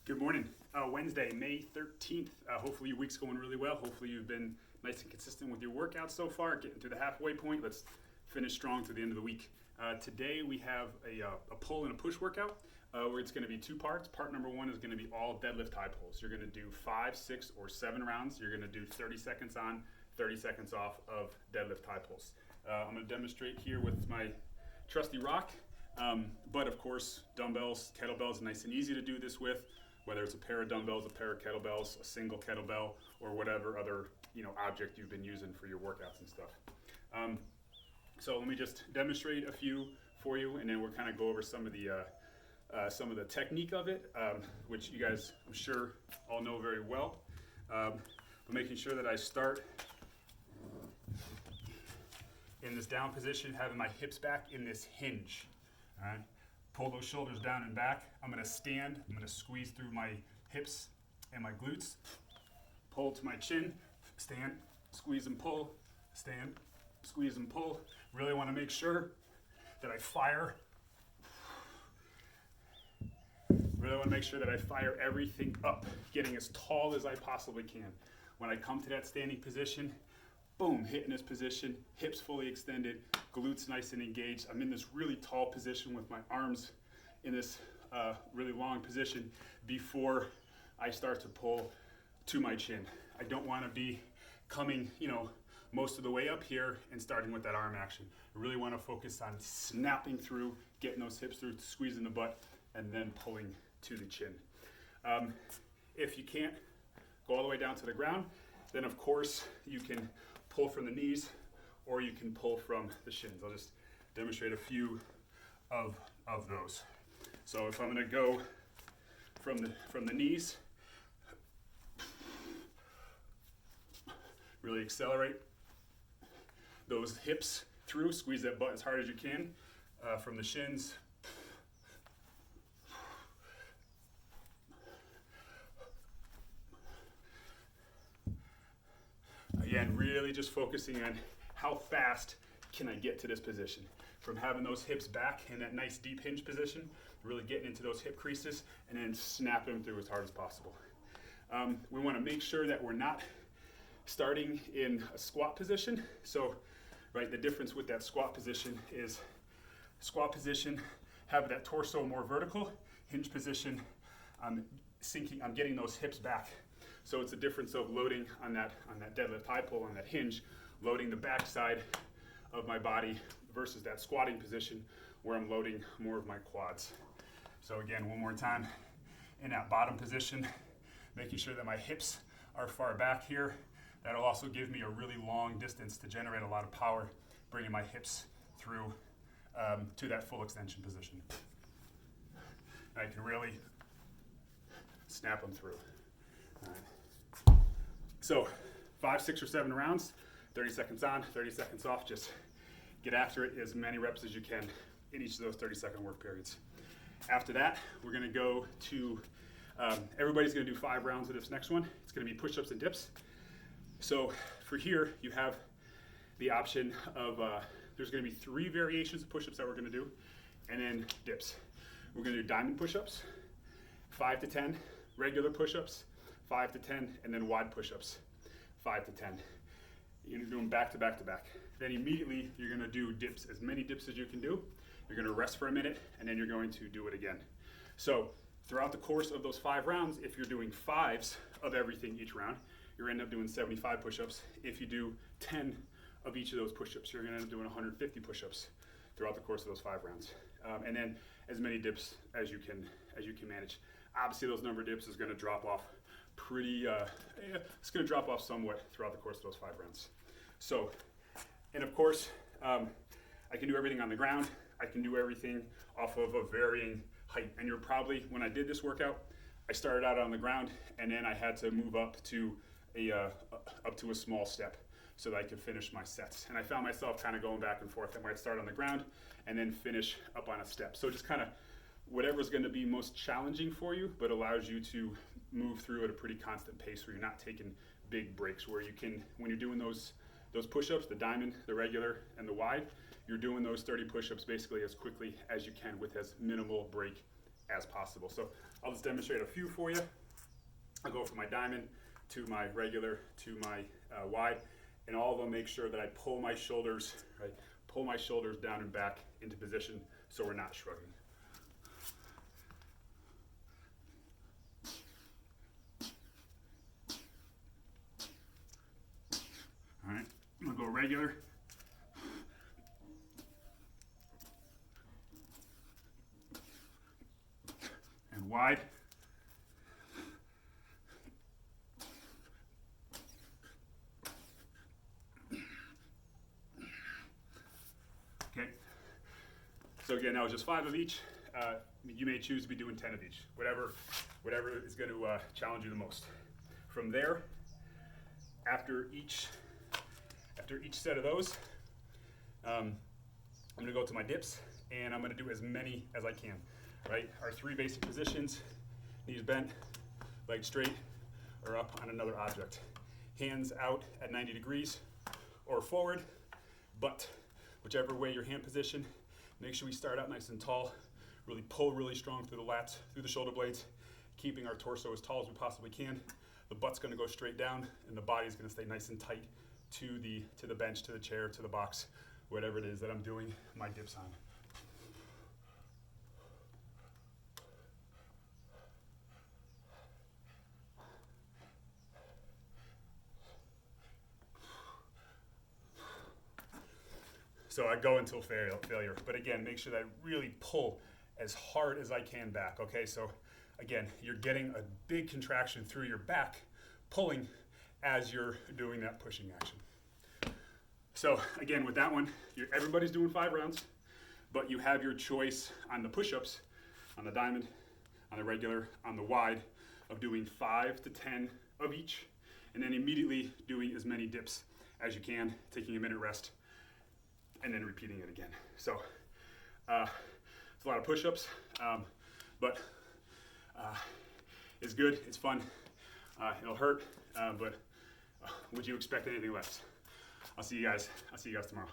Good morning. Wednesday, May 13th. Hopefully your week's going really well. Hopefully you've been nice and consistent with your workouts so far, getting to the halfway point. Let's finish strong to the end of the week. Today we have a pull and a push workout where it's going to be two parts. Part number one is going to be all deadlift high pulls. You're going to do 5, 6, or 7 rounds. You're going to do 30 seconds on, 30 seconds off of deadlift high pulls. I'm going to demonstrate here with my trusty rock, but of course dumbbells, kettlebells, nice and easy to do this with. Whether it's a pair of dumbbells, a pair of kettlebells, a single kettlebell, or whatever other object you've been using for your workouts and stuff. So let me just demonstrate a few for you, and then we'll kind of go over some of the technique of it, which you guys, I'm sure, all know very well. But making sure that I start in this down position, having my hips back in this hinge. All right. Pull those shoulders down and back. I'm going to stand. I'm going to squeeze through my hips and my glutes. Pull to my chin. Stand, squeeze and pull. Stand, squeeze and pull. Really want to make sure that I fire. Really want to make sure that I fire everything up, getting as tall as I possibly can. When I come to that standing position, boom, hitting this position, hips fully extended, glutes nice and engaged. I'm in this really tall position with my arms in this really long position before I start to pull to my chin. I don't want to be coming, most of the way up here and starting with that arm action. I really want to focus on snapping through, getting those hips through, squeezing the butt, and then pulling to the chin. If you can't go all the way down to the ground, then of course you can pull from the knees, or you can pull from the shins. I'll just demonstrate a few of those. So if I'm going to go from the knees, really accelerate those hips through, squeeze that butt as hard as you can. From the shins, again, really just focusing on how fast can I get to this position. From having those hips back in that nice deep hinge position, really getting into those hip creases, and then snapping them through as hard as possible. We want to make sure that we're not starting in a squat position. So, right, the difference with that squat position is squat position, have that torso more vertical, hinge position, I'm getting those hips back. So it's a difference of loading on that deadlift high pull, on that hinge, loading the back side of my body versus that squatting position where I'm loading more of my quads. So again, one more time, in that bottom position, making sure that my hips are far back here. That'll also give me a really long distance to generate a lot of power, bringing my hips through to that full extension position. And I can really snap them through. All right. So 5, 6, or 7 rounds, 30 seconds on, 30 seconds off. Just get after it, as many reps as you can in each of those 30-second work periods. After that, we're going to go to, everybody's going to do 5 rounds of this next one. It's going to be push-ups and dips. So for here, you have the option of, there's going to be 3 variations of push-ups that we're going to do, and then dips. We're going to do diamond push-ups, 5 to 10, regular push-ups, 5 to 10, and then wide push-ups, 5 to 10. You're doing back to back to back. Then immediately you're going to do dips, as many dips as you can do. You're going to rest for a minute, and then you're going to do it again. So throughout the course of those 5 rounds, if you're doing 5s of everything each round, you're going to end up doing 75 push-ups. If you do 10 of each of those push-ups, you're going to end up doing 150 push-ups throughout the course of those 5 rounds. And then as many dips as you can manage. Obviously, those number of dips is going to drop off it's going to drop off somewhat throughout the course of those 5 rounds. So, and of course, I can do everything on the ground. I can do everything off of a varying height. And you're probably, when I did this workout, I started out on the ground, and then I had to move up to a small step so that I could finish my sets. And I found myself kind of going back and forth. I might start on the ground and then finish up on a step. So just kind of whatever's going to be most challenging for you, but allows you to move through at a pretty constant pace where you're not taking big breaks, where you can, when you're doing those push-ups, the diamond, the regular, and the wide, you're doing those 30 push-ups basically as quickly as you can with as minimal break as possible. So I'll just demonstrate a few for you. I'll go from my diamond to my regular to my wide, and all of them make sure that I pull my shoulders, right? Pull my shoulders down and back into position so we're not shrugging. All right, I'm gonna go regular. And wide. Okay. So again, that was just 5 of each. You may choose to be doing 10 of each, whatever is going to challenge you the most. From there, after each set of those, I'm going to go to my dips, and I'm going to do as many as I can. Right? Our 3 basic positions: knees bent, legs straight, or up on another object. Hands out at 90 degrees or forward, but whichever way your hand position, make sure we start out nice and tall. Really pull really strong through the lats, through the shoulder blades, keeping our torso as tall as we possibly can. The butt's gonna go straight down, and the body's gonna stay nice and tight to the bench, to the chair, to the box, whatever it is that I'm doing my dips on. So I go until failure, but again, make sure that I really pull as hard as I can back, okay? So again, you're getting a big contraction through your back, pulling as you're doing that pushing action. So again, with that one, everybody's doing 5 rounds, but you have your choice on the push-ups, on the diamond, on the regular, on the wide, of doing 5 to 10 of each, and then immediately doing as many dips as you can, taking a minute rest, and then repeating it again. So it's a lot of push-ups, but it's good, it's fun, it'll hurt, but would you expect anything less? I'll see you guys tomorrow.